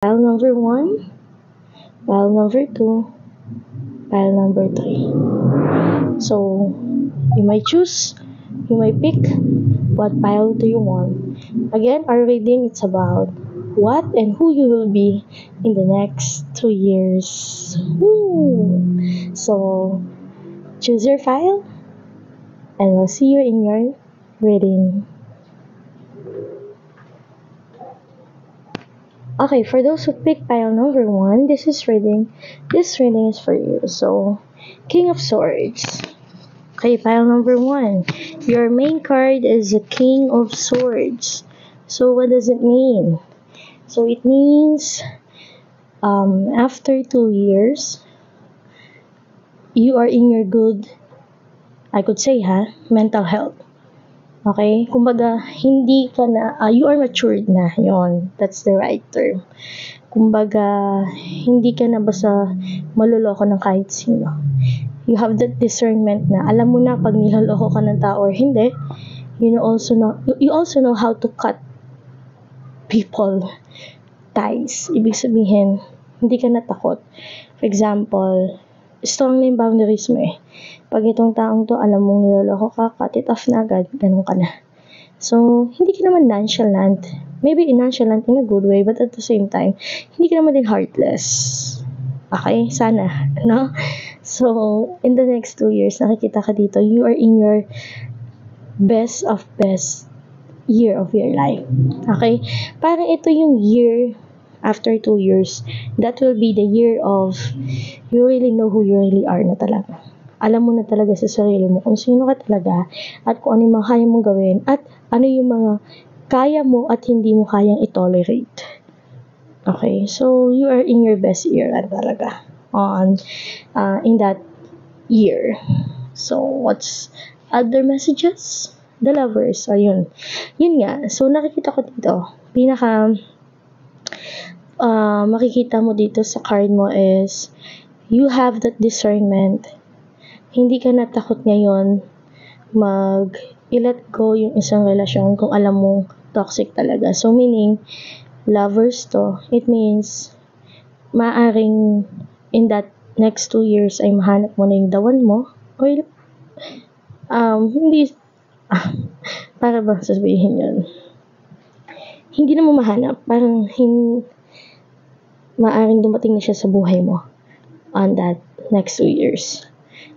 Pile number 1, pile number 2, pile number 3. So, you might choose, you might pick what pile do you want. Again, our reading it's about what and who you will be in the next 2 years. Woo! So, choose your file and we'll see you in your reading. Okay, for those who picked pile number 1, this reading is for you. So, King of Swords. Okay, pile number 1. Your main card is the King of Swords. So, what does it mean? So, it means after 2 years, you are in your good, I could say mental health. Okay? Kumbaga, hindi ka na, you are matured na, yon. That's the right term. Kumbaga, hindi ka na basta maluloko ng kahit sino. You have that discernment na, alam mo na pag niloloko ka ng tao or hindi, you also know how to cut people ties. Ibig sabihin, hindi ka natakot. For example, strong na yung boundaries mo eh. Pag itong taong to, alam mong niloloko ka, cut it off na agad, ganun ka na. So, hindi ka naman nonchalant. Maybe nonchalant in a good way, but at the same time, hindi ka naman din heartless. Okay? Sana. No? So, in the next 2 years, nakikita ka dito, you are in your best of best year of your life. Okay? Parang ito yung year after 2 years, that will be the year of you really know who you really are na talaga. Alam mo na talaga sa sarili mo kung sino ka talaga at kung ano yung mga kaya mong gawin at ano yung mga kaya mo at hindi mo kayang i-tolerate. Okay? So, you are in your best year talaga in that year. So, what's other messages? The lovers. Ayun. Yun nga. So, nakikita ko dito. Makikita mo dito sa card mo is you have that discernment. Hindi ka natakot ngayon i-let go yung isang relasyon kung alam mong toxic talaga. So, meaning, lovers to, it means, maaring in that next 2 years ay mahanap mo na yung dawan mo. Or, hindi, para ba sasabihin yun? Hindi na mo mahanap. Parang, maaring dumating na siya sa buhay mo on that next 2 years.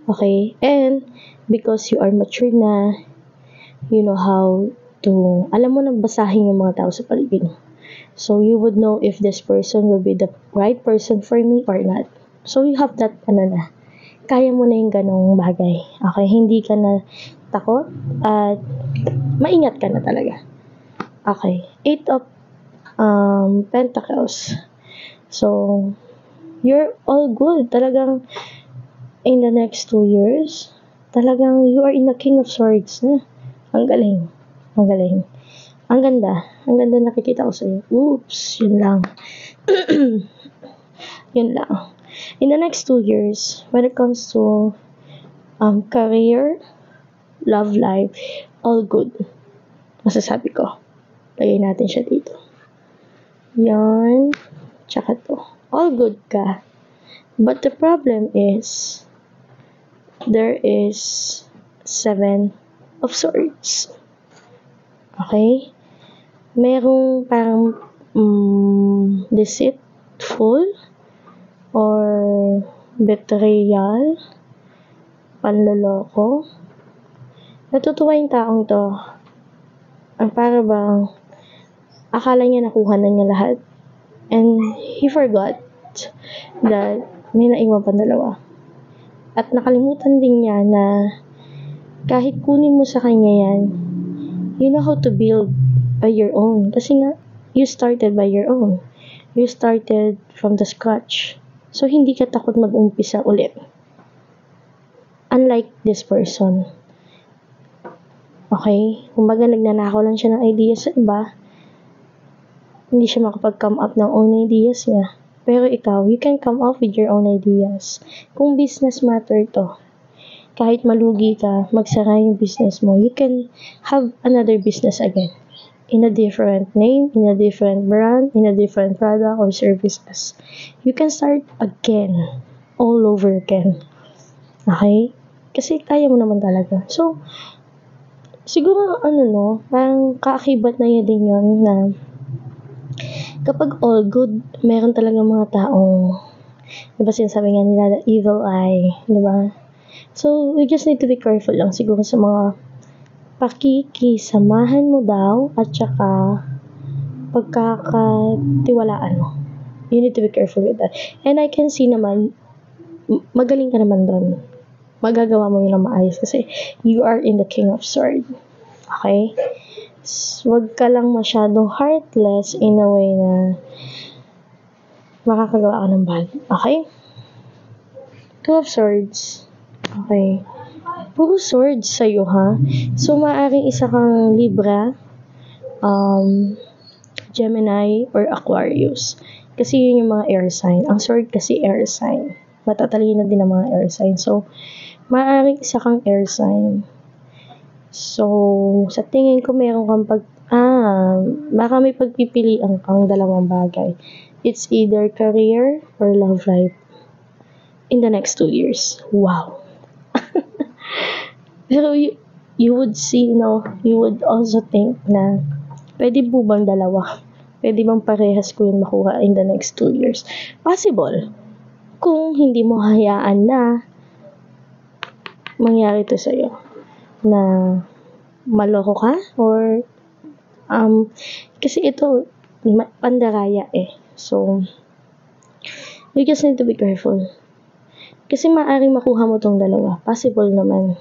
Okay? And, because you are mature na, you know how to, alam mo nang basahin yung mga tao sa paligid mo. So, you would know if this person will be the right person for me or not. So, you have that, kaya mo na yung ganong bagay. Okay? Hindi ka na takot at maingat ka na talaga. Okay. 8 of Pentacles. So, you're all good. Talagang, in the next 2 years, talagang you are in the King of Swords na. Ang galing. Ang galing. Ang ganda. Ang ganda nakikita ko sa'yo. Oops. Yun lang. Yun lang. In the next 2 years, when it comes to career, love life, all good. Masasabi ko. Lagay natin siya dito. Yan. Tsaka to. All good ka. But the problem is, there is 7 of Swords. Okay? Merong parang deceitful or betrayal, panloloko. Natutuwa yung taong to. Ang para bang akala niya nakuha na niya lahat. And he forgot that may naiwan pang dalawa. At nakalimutan din niya na kahit kunin mo sa kanya yan, you know how to build by your own. Kasi nga, you started by your own. You started from the scratch. So, hindi ka takot mag-umpisa ulit. Unlike this person. Okay? Kumbaga, nagnanakaw lang siya ng ideas sa iba. Hindi siya makapag-come up ng own ideas niya. Pero ikaw, you can come up with your own ideas. Kung business matter to, kahit malugi ka, magsara yung business mo, you can have another business again. in a different name, in a different brand, in a different product or services. You can start again, all over again. Okay? Kasi kaya mo naman talaga. So, siguro parang kaakibat na yun din yun na kapag all good, meron talaga mga taong, diba sinasabi nga nila, the evil eye, diba? So, we just need to be careful lang siguro sa mga pakikisamahan mo daw at saka pagkakatiwalaan mo. You need to be careful with that. And I can see naman, magaling ka naman doon. Magagawa mo yun na maayos kasi you are in the King of Swords. Okay? Huwag ka lang masyadong heartless in a way na makakagawa ka ng bad. Okay? Two of Swords. Okay. Puro swords sa'yo, ha? So, maaaring isa kang Libra, Gemini, or Aquarius. Kasi yun yung mga air sign. Ang sword kasi air sign. Matatalino din ang mga air sign. So, maaaring isa kang air sign. So, sa tingin ko meron kang baka may pagpipilian kang dalawang bagay. It's either career or love life in the next 2 years. Wow. Pero you would see, you would also think na pwede po bang dalawa? Pwede bang parehas ko yung makuha in the next 2 years? Possible. Kung hindi mo hayaan na mangyari to sa'yo. Na maloko ka or kasi ito pandaraya so you just need to be careful kasi maaaring makuha mo tong dalawa. Possible naman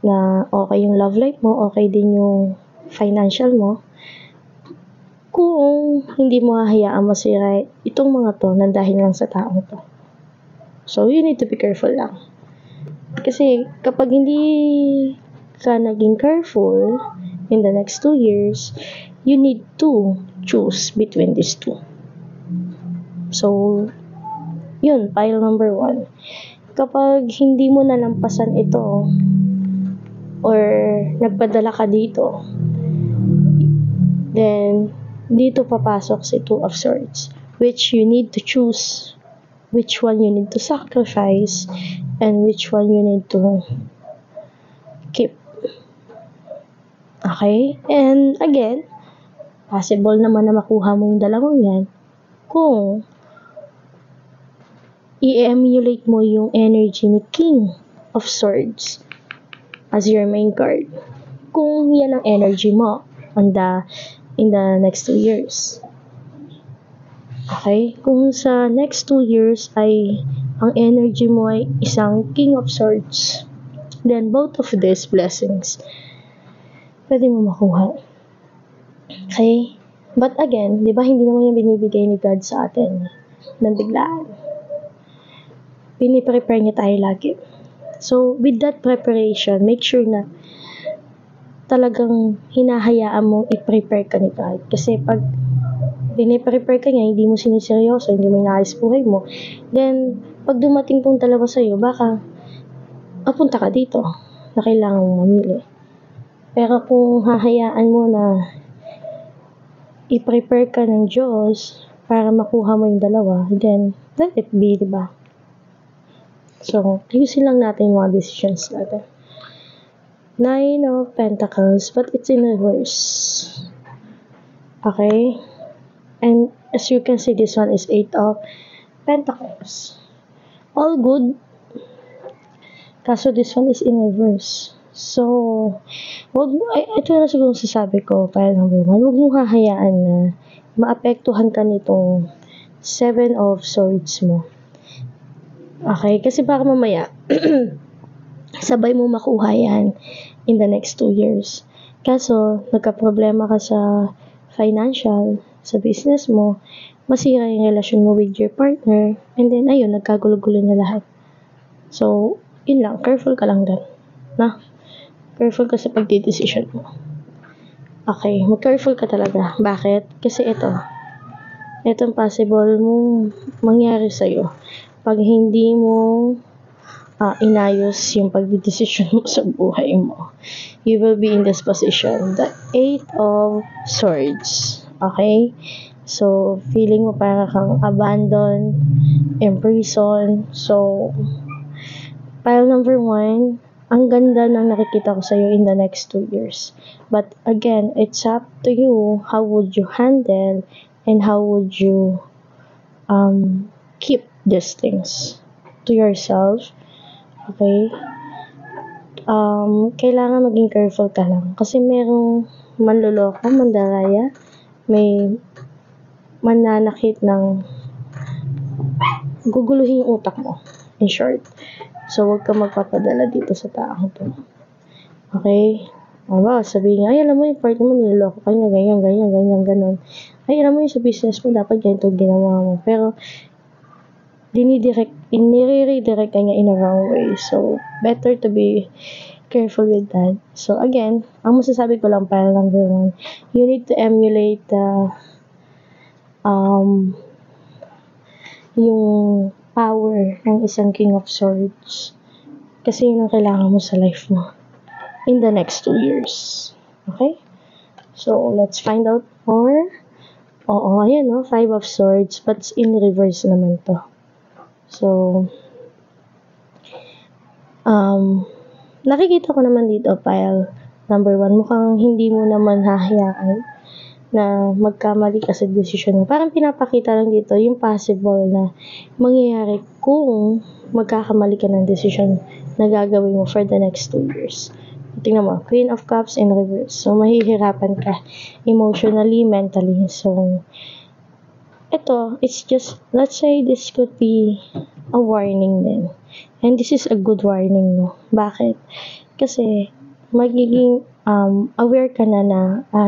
na okay yung love life mo, okay din yung financial mo, kung hindi mo hahayaan masira itong mga to nang dahil lang sa taong to. So you need to be careful lang. Kasi kapag hindi ka naging careful in the next 2 years, you need to choose between these two. So, yun, pile number 1. Kapag hindi mo nalampasan ito, or nagpadala ka dito, then, dito papasok si Two of Swords, which you need to choose which one you need to sacrifice and which one you need to keep. Okay? And again, possible naman na makuha mo yung dalawang yan kung i-emulate mo yung energy ni King of Swords as your main card. Kung yan ang energy mo in the next 2 years. Okay? Kung sa next 2 years ay ang energy mo ay isang King of Swords, then both of these blessings pwede mo makuha. Okay? But again, di ba hindi naman yung binibigay ni God sa atin ng biglaan. Piniprepare niya tayo lagi. So, with that preparation, make sure na talagang hinahayaan mo i-prepare ka ni God. Kasi pag piniprepare ka niya, hindi mo siniseryoso, hindi mo inaayos buhay mo, then, pag dumating tong dalawa sa'yo, baka mapunta ka dito na kailangan mong mamili. Pero kung hahayaan mo na i-prepare ka ng Diyos para makuha mo yung dalawa, then, let it be, diba? So, ayusin lang natin yung mga decisions natin. 9 of Pentacles, but it's in reverse. Okay? And as you can see, this one is 8 of Pentacles. All good. Kaso this one is in reverse. So, ito na siguro sasabi ko, pile number 1, huwag mong hahayaan na maapektuhan ka nitong 7 of Swords mo. Okay? Kasi baka mamaya, sabay mo makuha yan in the next 2 years. Kaso, nagka-problema ka sa financial, sa business mo, masira yung relasyon mo with your partner, and then, ayun, nagkagulo-gulo na lahat. So, yun lang, careful ka lang dun. Na? Careful ka sa pagdidesisyon mo. Okay, mag-careful ka talaga. Bakit? Kasi itong possible mong mangyari sa'yo. Pag hindi mo inayos yung pagdidesisyon mo sa buhay mo. You will be in this position. The 8 of Swords. Okay? So, feeling mo parang kang abandoned, in prison. So, pile number 1, ang ganda ng nakikita ko sa'yo in the next 2 years. But again, it's up to you. How would you handle and how would you keep these things to yourself? Okay? Kailangan maging careful ka lang. Kasi merong manloloko, mandaraya, may mananakit ng guguluhin yung utak mo. In short. So, huwag ka magpapadala dito sa taong to. Okay? Sabihin nga, ay, alam mo yung part mo, niloloko ka niya, ganyan, ganon. Ay, alam mo yung sa business mo, dapat ganito ginawa mo. Pero, nire-redirect ka niya in a wrong way. So, better to be careful with that. So, again, ang masasabi ko lang para number 1, you need to emulate yung power ng isang King of Swords. Kasi yun ang kailangan mo sa life mo in the next 2 years. Okay? So, let's find out more. Oo, ayan, 5 of Swords, but in reverse naman to. So, nakikita ko naman dito, pile number 1, mukhang hindi mo naman hahayaan na magkamali ka sa decision mo. Parang pinapakita lang dito yung possible na mangyayari kung magkakamali ka ng decision na gagawin mo for the next 2 years. Tingnan mo, Queen of Cups in reverse. So, mahihirapan ka emotionally, mentally. So, ito, it's just, let's say this could be a warning din. And this is a good warning, no? Bakit? Kasi, magiging aware ka na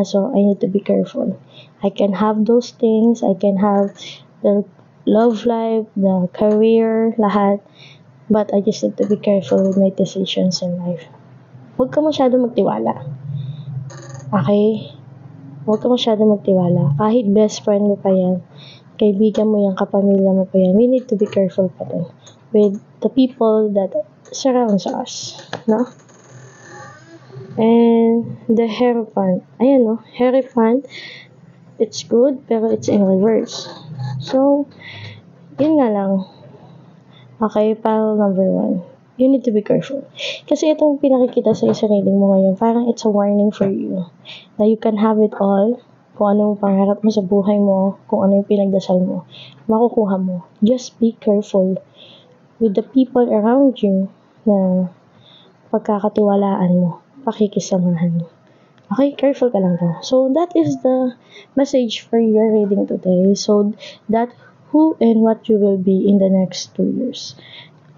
so I need to be careful. I can have those things, I can have the love life, the career, lahat, but I just need to be careful with my decisions in life. Huwag ka masyado magtiwala. Okay? Huwag ka masyado magtiwala. Kahit best friend mo pa yan, kaibigan mo yan, kapamilya mo pa yan, we need to be careful pa rin with the people that surrounds us. No? And the Hierophant. Ayan, Hierophant, it's good, pero it's in reverse. So, yun nga lang. Okay, pile number 1. You need to be careful. Kasi itong pinakikita sa reading mo ngayon, parang it's a warning for you. Na you can have it all. Kung ano yung pangarap mo sa buhay mo, kung ano yung pinagdasal mo, makukuha mo. Just be careful with the people around you na pagkakatiwalaan mo, pakikisamahan mo. Okay, careful ka lang daw. So, that is the message for your reading today. So, that who and what you will be in the next 2 years.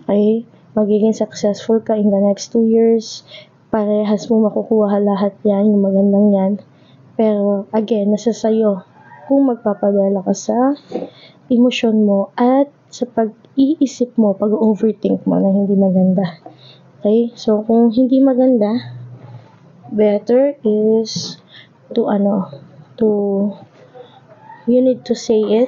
Okay? Magiging successful ka in the next 2 years. Parehas mo makukuha lahat yan, yung magandang yan. Pero, again, nasa sayo kung magpapadala ka sa emosyon mo at sa pag-iisip mo, pag-overthink mo na hindi maganda. Okay? So, kung hindi maganda, better is you need to say it,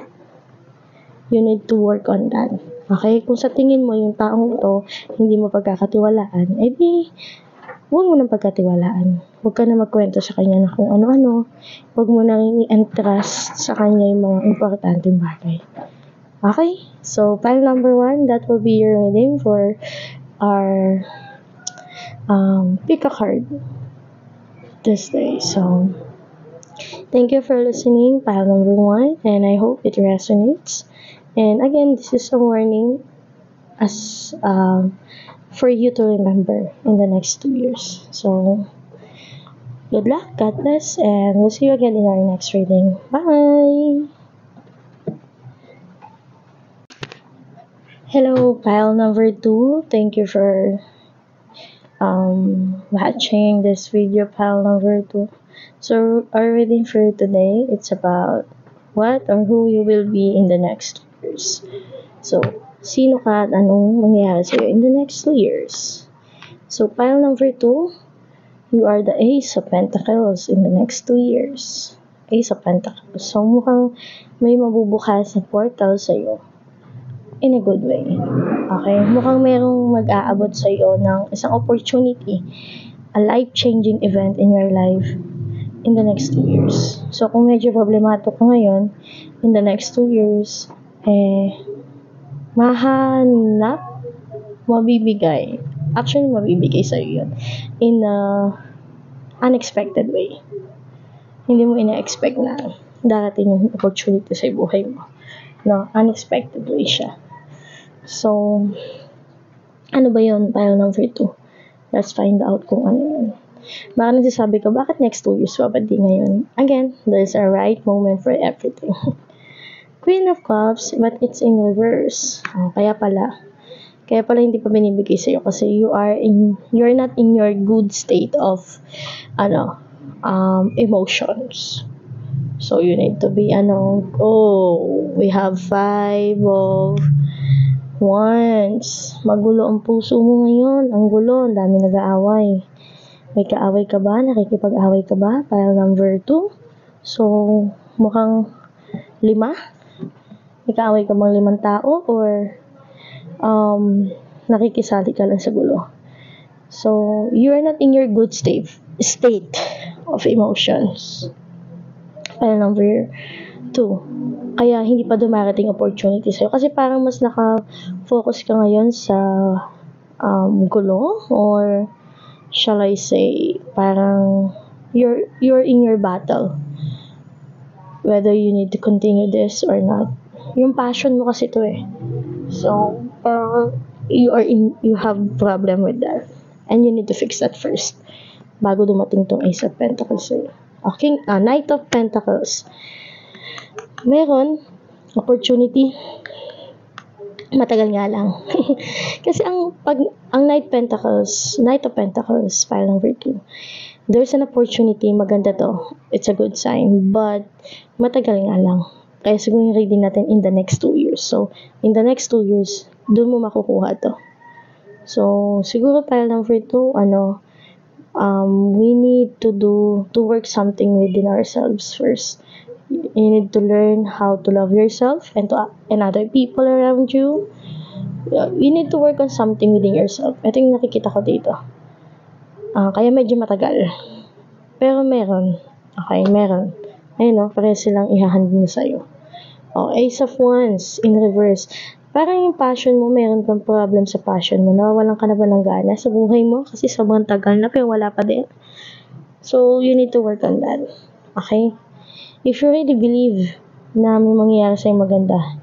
you need to work on that. Okay? Kung sa tingin mo yung taong to, hindi mo pagkakatiwalaan, edi, huwag mo nang pagkatiwalaan. Huwag ka na magkwento sa kanya na kung ano-ano. Huwag mo nang i-entrust sa kanya yung mga importanteng bagay. Okay? So, pile number 1, that will be your reading for our pick a card this day. So, thank you for listening, pile number 1, and I hope it resonates. And again, this is a warning as for you to remember in the next 2 years. So, good luck, God bless, and we'll see you again in our next reading. Bye! Hello, pile number 2. Thank you for watching this video, pile number 2. So, our reading for today, it's about what or who you will be in the next 2 years. So, sino ka at anong mangyayari sa'yo in the next 2 years. So, pile number 2, you are the Ace of Pentacles in the next 2 years. Ace of Pentacles. So, mukhang may mabubukas na portal sa'yo in a good way. Okay? Mukhang merong mag-aabot sa iyo ng isang opportunity, a life-changing event in your life in the next 2 years. So, kung medyo problemato ka ngayon, in the next 2 years, mahanap, mabibigay. Actually, mabibigay sa'yo yun in a unexpected way. Hindi mo ina-expect na darating yung opportunity sa buhay mo. No, unexpected way siya. So, ano ba yun? Pile number 2. Let's find out kung ano yun. Baka nagsasabi ka, bakit next 2 years pa? Ba't di ngayon? Again, there's a right moment for everything. Queen of Cups, but it's in reverse. Kaya pala hindi pa binibigay sa'yo kasi you're not in your good state of, emotions. So, you need to be, we have 5 of Wands. Magulo ang puso mo ngayon. Ang gulo, ang dami nag-aaway. May kaaway ka ba? Nakikipag-away ka ba? Pile number 2. So, mukhang 5. May kaaway ka bang 5 tao? Or, nakikisali ka lang sa gulo. So, you are not in your good state of emotions. Pile number 2. Kaya hindi pa dumarating opportunity sa'yo. Kasi parang mas naka-focus ka ngayon sa gulo, or shall I say, parang you're in your battle. Whether you need to continue this or not. Yung passion mo kasi to eh. So, you have problem with that. And you need to fix that first. Bago dumating tong Ace of Pentacles sa'yo. Okay, Knight of Pentacles. Meron opportunity, matagal nga lang. Kasi ang Knight of Pentacles, pile number 2, there's an opportunity, maganda to, it's a good sign, but matagal nga lang. Kaya siguro yung reading natin in the next 2 years. So, in the next 2 years, doon mo makukuha to. So, siguro pile number 2, we need to work something within ourselves first. You need to learn how to love yourself and other people around you. You need to work on something within yourself. Ito yung nakikita ko dito. Kaya medyo matagal. Pero meron. Okay, meron. Ayun parehas silang ihahandin sa'yo. Ace of Wands in reverse. Parang yung passion mo, meron kang problem sa passion mo. Nawawalan ka na ba ng gana sa buhay mo? Kasi sobrang tagal na, pero wala pa din. So, you need to work on that. Okay? If you really believe na may mangyayari sa'yo maganda,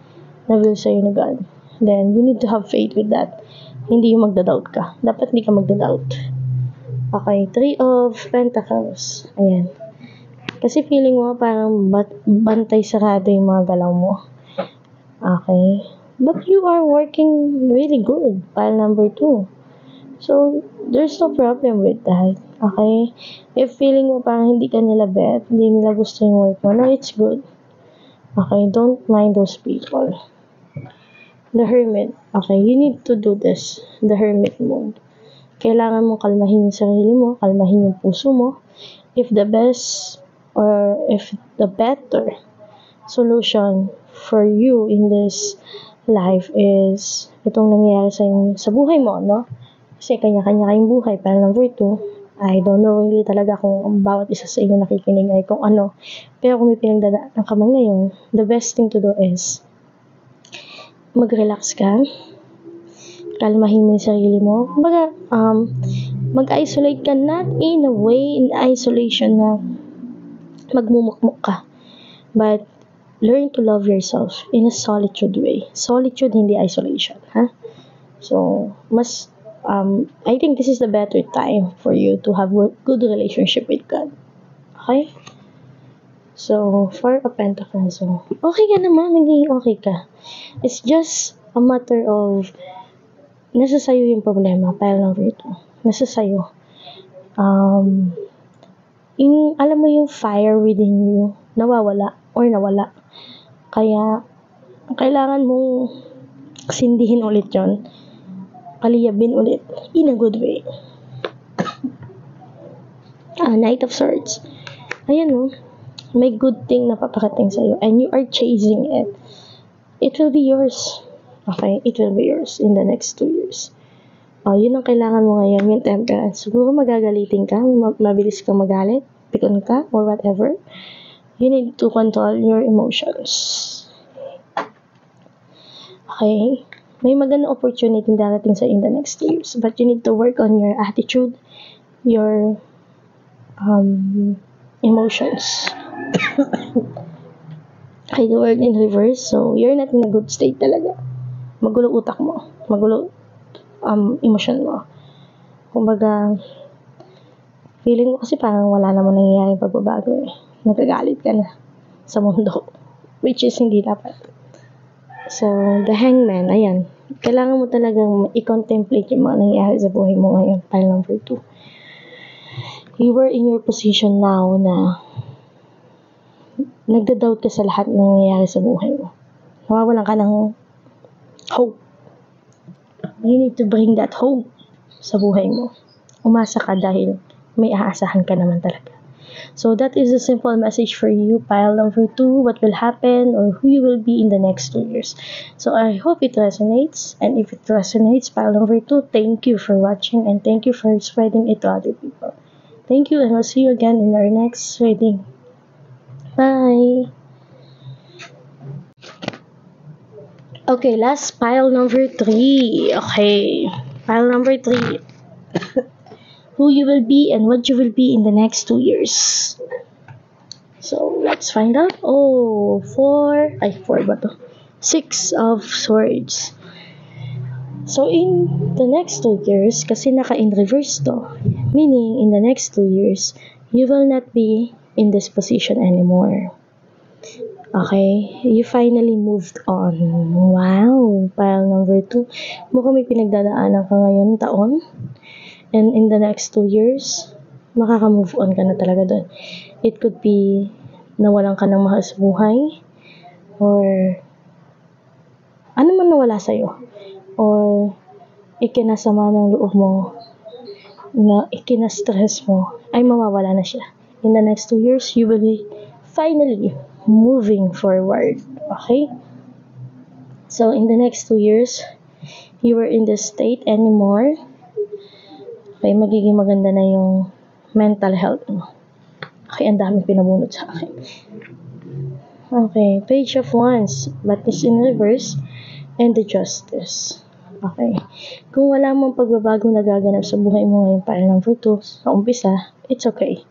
na will sa'yo na God, then you need to have faith with that. Hindi yung magda-doubt ka. Dapat hindi ka magda-doubt. Okay, 3 of Pentacles. Ayan. Kasi feeling mo parang bantay sarado yung mga galaw mo. Okay. But you are working really good. Pile number 2. So, there's no problem with that. Okay? If feeling mo parang hindi ka nila bet, hindi nila gusto yung work mo, no, it's good. Okay? Don't mind those people. The Hermit. Okay? You need to do this. The Hermit mode. Kailangan mong kalmahin yung sarili mo, kalmahin yung puso mo. If the best or if the better solution for you in this life is itong nangyayari sa buhay mo, no? Kasi kanya-kanya kayong buhay. Pile number 2, I don't know really talaga kung bawat isa sa inyo nakikinig ay kung ano. Pero kung may pinagdadaan ka man ngayon, the best thing to do is mag-relax ka, kalmahin mo yung sarili mo. Kumbaga, mag-isolate ka, not in a way in isolation na magmumukmuk ka, but learn to love yourself in a solitude way. Solitude, hindi isolation, ha? So, I think this is the better time for you to have a good relationship with God. Okay? So, 4 of Pentacles. So, okay ka naman, naging okay ka. It's just a matter of nasa sayo yung problema, pile number 2. Nasa sayo. Alam mo yung fire within you, nawawala or nawala. Kaya, kailangan mong sindihin ulit yon, paliyabin ulit, in a good way. Knight of Swords. Ayan may good thing na paparating sa'yo, and you are chasing it. It will be yours. Okay? It will be yours in the next 2 years. Yun ang kailangan mo ngayon, yung temperance. Siguro magagalitin ka, mabilis kang magalit, pikon ka, or whatever. You need to control your emotions. Okay? May magandang opportunity darating sa in the next 2 years, but you need to work on your attitude, your emotions. Okay, the word in reverse, so you're not in a good state talaga. Magulo utak mo, magulo emotion mo. Kumbaga, feeling ko kasi parang wala naman nangyayaring pagbabago eh. Nagagalit ka na sa mundo, which is hindi dapat. So, the hangman, ayan. Kailangan mo talagang i-contemplate yung mga nangyayari sa buhay mo ngayon. Pile number 2. You were in your position now na nagda-doubt ka sa lahat ng nangyayari sa buhay mo. Nawawalan ka ng hope. You need to bring that hope sa buhay mo. Umasa ka dahil may aasahan ka naman talaga. So that is a simple message for you, pile number 2, what will happen or who you will be in the next 2 years. So I hope it resonates, and if it resonates, pile number 2, thank you for watching and thank you for spreading it to other people. Thank you, and I'll see you again in our next reading. Bye! Okay, last pile number 3. Okay, pile number 3. Who you will be and what you will be in the next 2 years. So, let's find out. 4 ba to? 6 of Swords. So, in the next 2 years, kasi naka-in reverse to, meaning, in the next 2 years, you will not be in this position anymore. Okay? You finally moved on. Wow! Pile number 2. Mukhang may pinagdadaanan ka ngayon taon. And in the next 2 years, makaka-move on ka na talaga doon. It could be nawalan ka ng mahal sa buhay, or ano man nawala sa'yo, or ikinasama ng loob mo, na ikinastress mo, ay mawawala na siya. In the next 2 years, you will be finally moving forward. Okay? So, in the next 2 years, you were in this state anymore. Okay, magiging maganda na yung mental health mo. Okay, ang daming pinabunot sa akin. Okay, Page of Wands, but it's in reverse, and the Justice. Okay, kung wala mong pagbabagong nagaganap sa buhay mo ngayon, pile number 2, sa umpisa, it's okay.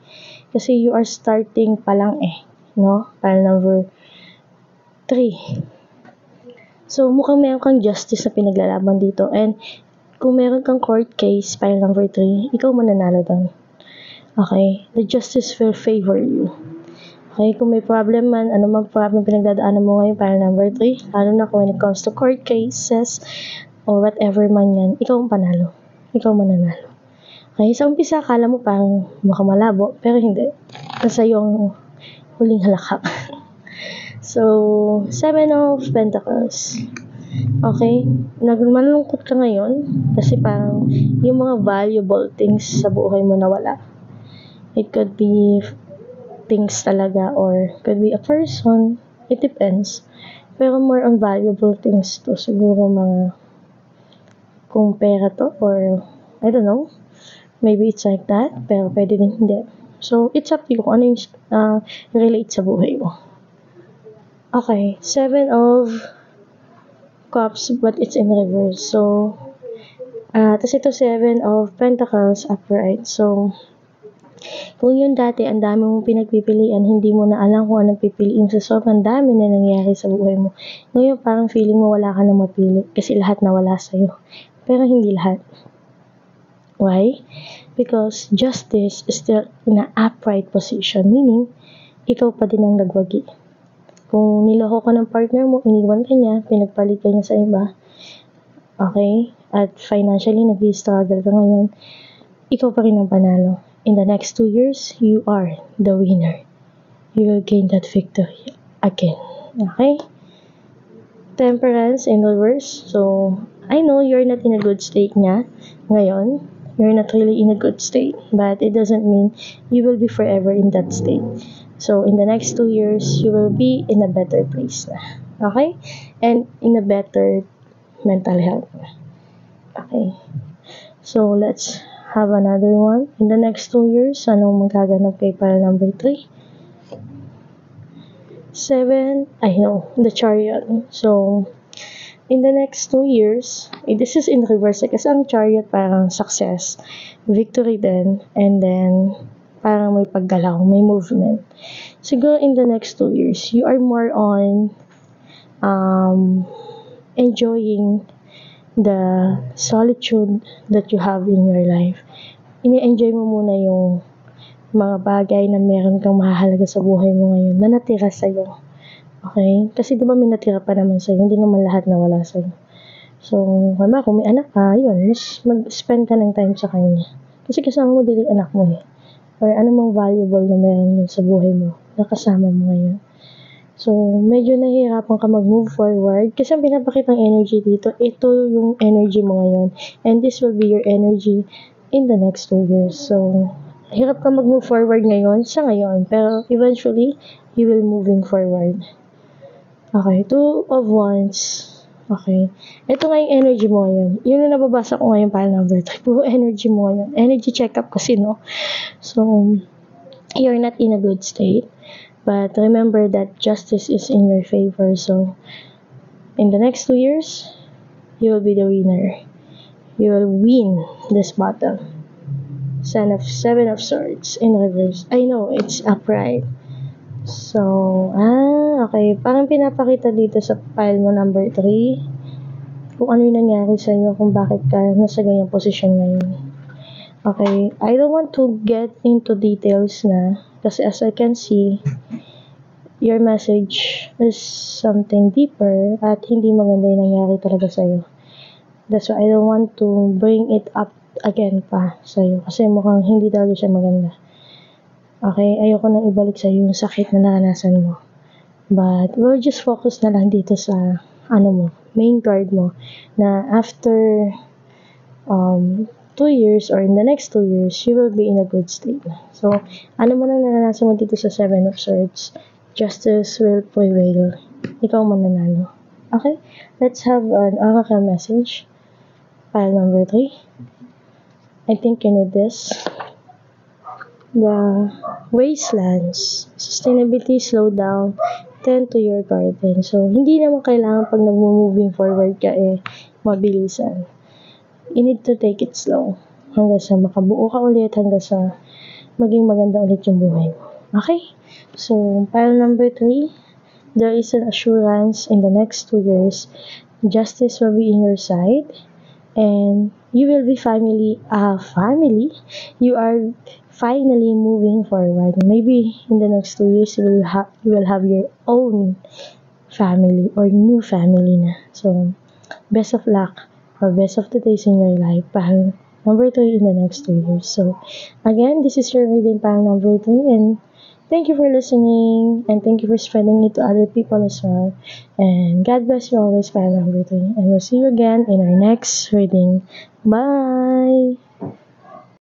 Kasi you are starting pa lang no? Pile number 3. So, mukhang meron kang justice na pinaglalaban dito, and kung meron kang court case, pile number 3, ikaw mananalo doon. Okay? The justice will favor you. Okay? Kung may problem man, ano mang problem pinagdadaanan mo ngayon, pile number 3, lalo na when it comes to court cases, or whatever man yan, ikaw ang panalo. Ikaw mananalo. Okay? Sa umpisa, akala mo parang makamalabo, pero hindi. Kasi yung huling halakak. So, 7 of Pentacles. Okay? Malungkot ka ngayon kasi parang yung mga valuable things sa buhay mo nawala. It could be things talaga, or could be a person. It depends. Pero more on valuable things to. Siguro mga kung pera to, or I don't know. Maybe it's like that. Pero pwede din hindi. So, it's up to you kung ano yung relate sa buhay mo. Okay. 7 of Cups, but it's in reverse. So, tapos ito 7 of Pentacles upright. So, kung yun dati, ang dami mong pinagpipilian, hindi mo na alam kung anong pipiliin sa sobrang dami na nangyayari sa buhay mo. Ngayon, parang feeling mo wala ka na mapili kasi lahat nawala sa'yo. Pero hindi lahat. Why? Because justice is still in an upright position, meaning, ikaw pa din ang nagwagi. Kung niloko ka ng partner mo, iniwan ka niya, pinagpalit ka niya sa iba, okay, at financially nag-struggle ka ngayon, ikaw pa rin ang panalo. In the next 2 years, you are the winner. You will gain that victory again. Okay? Temperance in reverse. So, I know you're not in a good state nga ngayon. You're not really in a good state, but it doesn't mean you will be forever in that state. So, in the next 2 years, you will be in a better place na. Okay? And in a better mental health. Okay. So, let's have another one. In the next 2 years, anong magaganap kay pile number 3? 7, I know, the Chariot. So, in the next 2 years, this is in reverse kasi ang Chariot parang success, victory din, and then parang may paggalaw, may movement. Siguro in the next 2 years, you are more on enjoying the solitude that you have in your life. Ini-enjoy mo muna yung mga bagay na meron kang mahalaga sa buhay mo ngayon na natira sa'yo. Okay? Kasi di ba may natira pa naman sa'yo, hindi naman lahat nawala sa'yo. So, kung may anak ka, yun, mag-spend ka ng time sa kanya. Kasi kasama mo din yung anak mo eh. Or ano mang valuable na meron yun sa buhay mo, na kasama mo ngayon. So, medyo nahihirapan ka mag-move forward kasi ang pinapakitang energy dito, ito yung energy mo ngayon. And this will be your energy in the next 2 years. So, hirap ka mag-move forward ngayon sa ngayon, pero eventually, you will moving forward. Okay, 2 of Wands. Okay. Ito nga yung energy mo ngayon. Yun na nababasa ko ngayon pile number 3. Puro energy mo ngayon. Energy check-up kasi, no? So, you're not in a good state. But remember that justice is in your favor. So, in the next 2 years, you will be the winner. You will win this battle. 7 of Swords in reverse. I know, it's upright. So, okay. Parang pinapakita dito sa pile mo number 3 kung ano yung nangyari sa iyo, kung bakit ka nasa ganyang posisyon ngayon. Okay. I don't want to get into details na kasi as I can see, your message is something deeper at hindi maganda yung nangyari talaga sa iyo. That's why I don't want to bring it up again pa sa iyo kasi mukhang hindi talaga siya maganda. Okay, ayoko nang ibalik sa iyo yung sakit na naranasan mo. But we'll just focus na lang dito sa main card mo na after 2 years or in the next 2 years, you will be in a good state. So, ano man ang naranasan mo dito sa 7 of Swords, justice will prevail. Ikaw mananalo. Okay? Let's have an oracle message. Pile number 3. I think you need this. The wastelands, sustainability, slow down, tend to your garden. So, hindi naman kailangan pag nag-moving forward ka mabilisan. You need to take it slow hanggang sa makabuo ka ulit, hanggang sa maging maganda ulit yung buhay mo. Okay? So, pile number 3, there is an assurance in the next 2 years. Justice will be in your side and you will be family. You are finally moving forward. Maybe in the next 2 years, you will have your own family or new family na. So, best of luck or best of the days in your life. Pile number 3 in the next 2 years. So, again, this is your reading pile number 3 and thank you for listening and thank you for spreading it to other people as well. And God bless you always, pile number 3. And we'll see you again in our next reading. Bye!